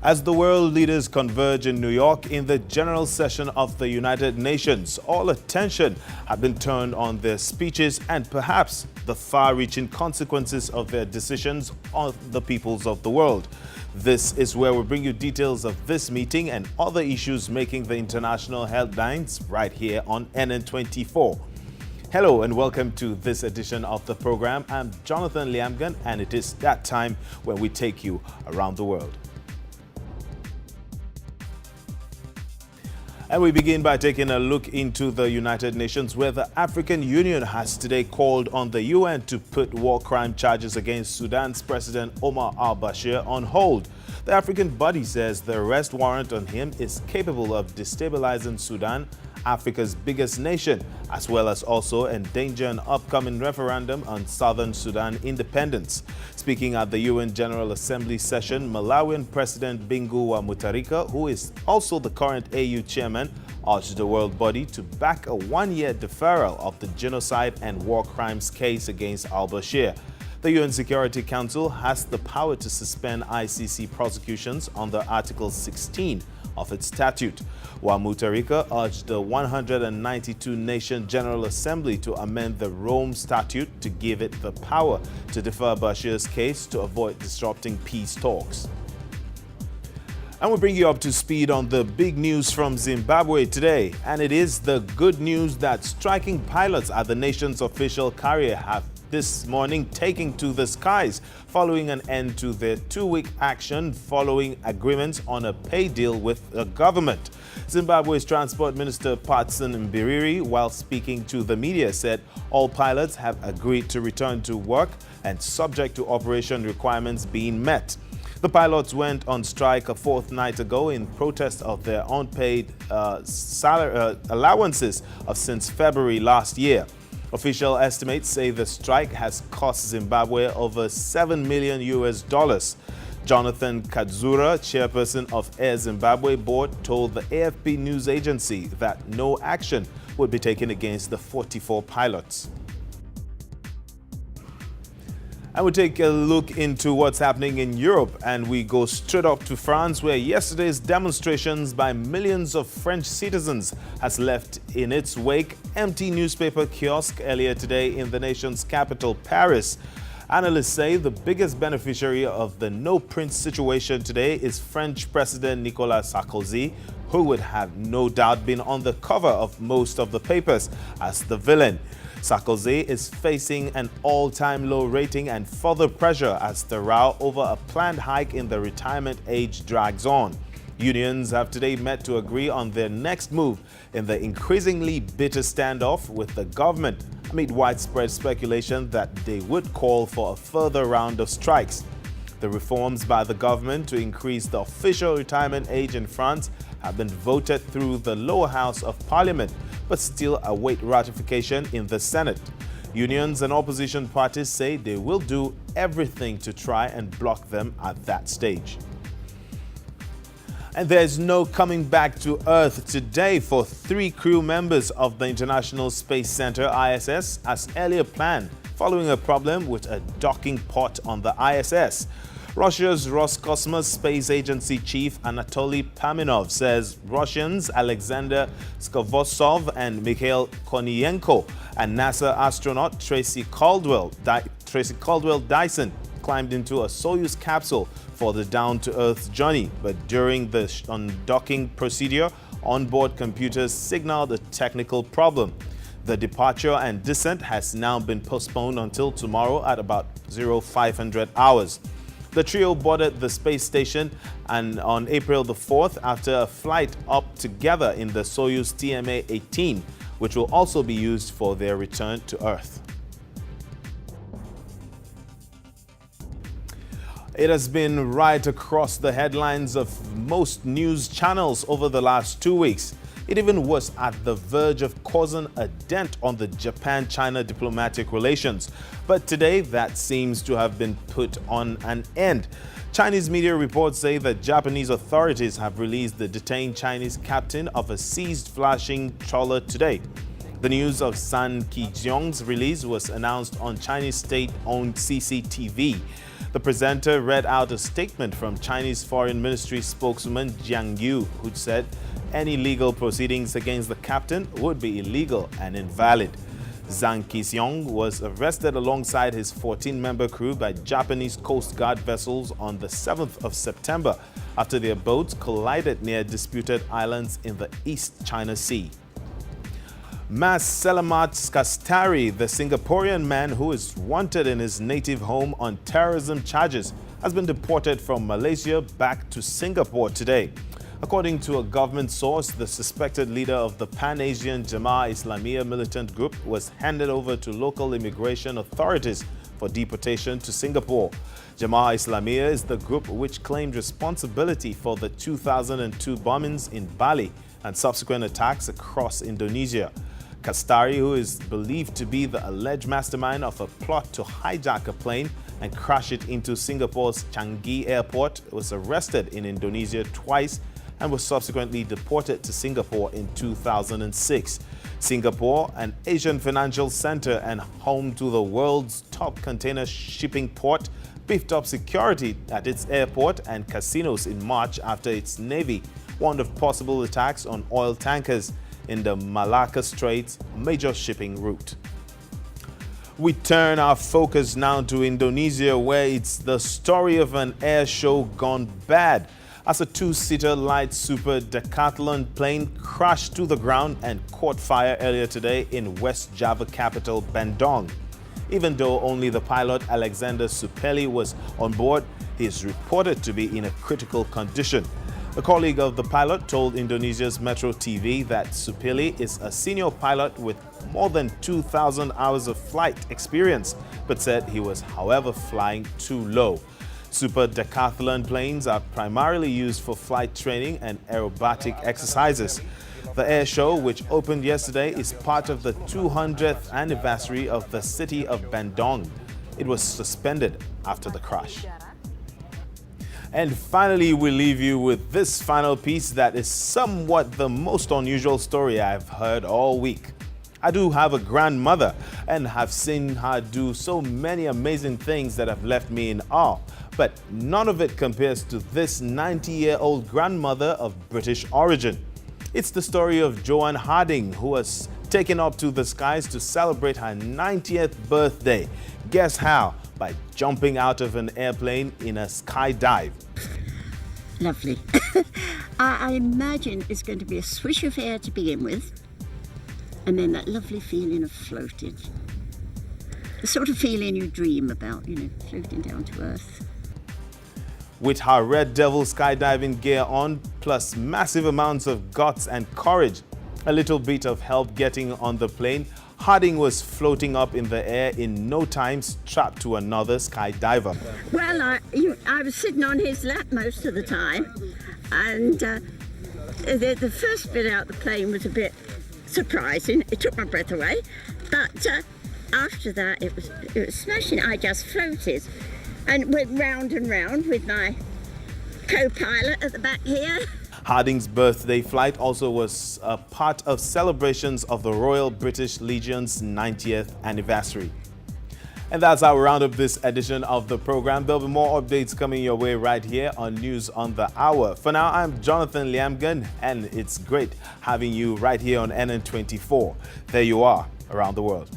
As the world leaders converge in New York in the General Session of the United Nations, all attention has been turned on their speeches and perhaps the far-reaching consequences of their decisions on the peoples of the world. This is where we bring you details of this meeting and other issues making the international headlines right here on NN24. Hello and welcome to this edition of the program. I'm Jonathan Lyamgohn, and it is that time when we take you around the world. And we begin by taking a look into the United Nations, where the African Union has today called on the UN to put war crime charges against Sudan's President Omar al-Bashir on hold. The African body says the arrest warrant on him is capable of destabilizing Sudan, Africa's biggest nation, as well as also endanger an upcoming referendum on southern Sudan independence. Speaking at the UN General Assembly session, Malawian President Bingu wa Mutharika, who is also the current AU chairman, urged the world body to back a one-year deferral of the genocide and war crimes case against al-Bashir. The UN Security Council has the power to suspend ICC prosecutions under Article 16 of its statute, while Mutharika urged the 192-nation General Assembly to amend the Rome Statute to give it the power to defer Bashir's case to avoid disrupting peace talks. And we bring you up to speed on the big news from Zimbabwe today. And it is the good news that striking pilots at the nation's official carrier have this morning taking to the skies following an end to their two-week action following agreements on a pay deal with the government. Zimbabwe's Transport Minister Patson Mbiriri, while speaking to the media, said all pilots have agreed to return to work and subject to operation requirements being met. The pilots went on strike a fortnight ago in protest of their unpaid allowances since February last year. Official estimates say the strike has cost Zimbabwe over $7 million. Jonathan Kadzura, chairperson of Air Zimbabwe board, told the AFP news agency that no action would be taken against the 44 pilots. And we take a look into what's happening in Europe, and we go straight up to France, where yesterday's demonstrations by millions of French citizens has left in its wake empty newspaper kiosks earlier today in the nation's capital, Paris. Analysts say the biggest beneficiary of the no-print situation today is French President Nicolas Sarkozy, who would have no doubt been on the cover of most of the papers as the villain. Sarkozy is facing an all-time low rating and further pressure as the row over a planned hike in the retirement age drags on. Unions have today met to agree on their next move in the increasingly bitter standoff with the government, amid widespread speculation that they would call for a further round of strikes. The reforms by the government to increase the official retirement age in France have been voted through the lower house of parliament, but still await ratification in the Senate. Unions and opposition parties say they will do everything to try and block them at that stage. And there's no coming back to Earth today for 3 crew members of the International Space Center ISS as earlier planned, following a problem with a docking port on the ISS. Russia's Roscosmos Space Agency chief Anatoly Paminov says Russians Alexander Skvortsov and Mikhail Kornienko and NASA astronaut Tracy Caldwell Dyson climbed into a Soyuz capsule for the down-to-Earth journey, but during the undocking procedure, onboard computers signaled a technical problem. The departure and descent has now been postponed until tomorrow at about 0500 hours. The trio boarded the space station on April the 4th after a flight up together in the Soyuz TMA-18, which will also be used for their return to Earth. It has been right across the headlines of most news channels over the last 2 weeks. It even was at the verge of causing a dent on the Japan-China diplomatic relations. But today, that seems to have been put on an end. Chinese media reports say that Japanese authorities have released the detained Chinese captain of a seized flashing trawler today. The news of San Ki-jiong's release was announced on Chinese state-owned CCTV. The presenter read out a statement from Chinese Foreign Ministry spokeswoman Jiang Yu, who said any legal proceedings against the captain would be illegal and invalid. Zhang Qixiong was arrested alongside his 14-member crew by Japanese Coast Guard vessels on the 7th of September after their boats collided near disputed islands in the East China Sea. Mas Selamat Kastari, the Singaporean man who is wanted in his native home on terrorism charges, has been deported from Malaysia back to Singapore today. According to a government source, the suspected leader of the Pan-Asian Jemaah Islamiyah militant group was handed over to local immigration authorities for deportation to Singapore. Jemaah Islamiyah is the group which claimed responsibility for the 2002 bombings in Bali and subsequent attacks across Indonesia. Kastari, who is believed to be the alleged mastermind of a plot to hijack a plane and crash it into Singapore's Changi Airport, was arrested in Indonesia twice and was subsequently deported to Singapore in 2006. Singapore, an Asian financial center and home to the world's top container shipping port, beefed up security at its airport and casinos in March after its navy warned of possible attacks on oil tankers in the Malacca Straits, major shipping route. We turn our focus now to Indonesia, where it's the story of an air show gone bad as a two-seater light super decathlon plane crashed to the ground and caught fire earlier today in West Java capital Bandung. Even though only the pilot Alexander Supeli was on board, he is reported to be in a critical condition. A colleague of the pilot told Indonesia's Metro TV that Supeli is a senior pilot with more than 2,000 hours of flight experience, but said he was, however, flying too low. Super decathlon planes are primarily used for flight training and aerobatic exercises. The air show, which opened yesterday, is part of the 200th anniversary of the city of Bandung. It was suspended after the crash. And finally, we leave you with this final piece that is somewhat the most unusual story I've heard all week. I do have a grandmother and have seen her do so many amazing things that have left me in awe. But none of it compares to this 90-year-old grandmother of British origin. It's the story of Joanne Harding, who was taken up to the skies to celebrate her 90th birthday. Guess how? By jumping out of an airplane in a skydive. Lovely. I imagine it's going to be a swish of air to begin with, and then that lovely feeling of floating. The sort of feeling you dream about, floating down to earth. With her Red Devil skydiving gear on, plus massive amounts of guts and courage, a little bit of help getting on the plane, Harding was floating up in the air in no time, strapped to another skydiver. Well, I was sitting on his lap most of the time, and the first bit out the plane was a bit surprising. It took my breath away, but after that it was smashing. I just floated and went round and round with my co-pilot at the back here. Harding's birthday flight also was a part of celebrations of the Royal British Legion's 90th anniversary. And that's how we round up this edition of the program. There'll be more updates coming your way right here on News on the Hour. For now, I'm Jonathan Lyamgohn, and it's great having you right here on NN24. There you are, around the world.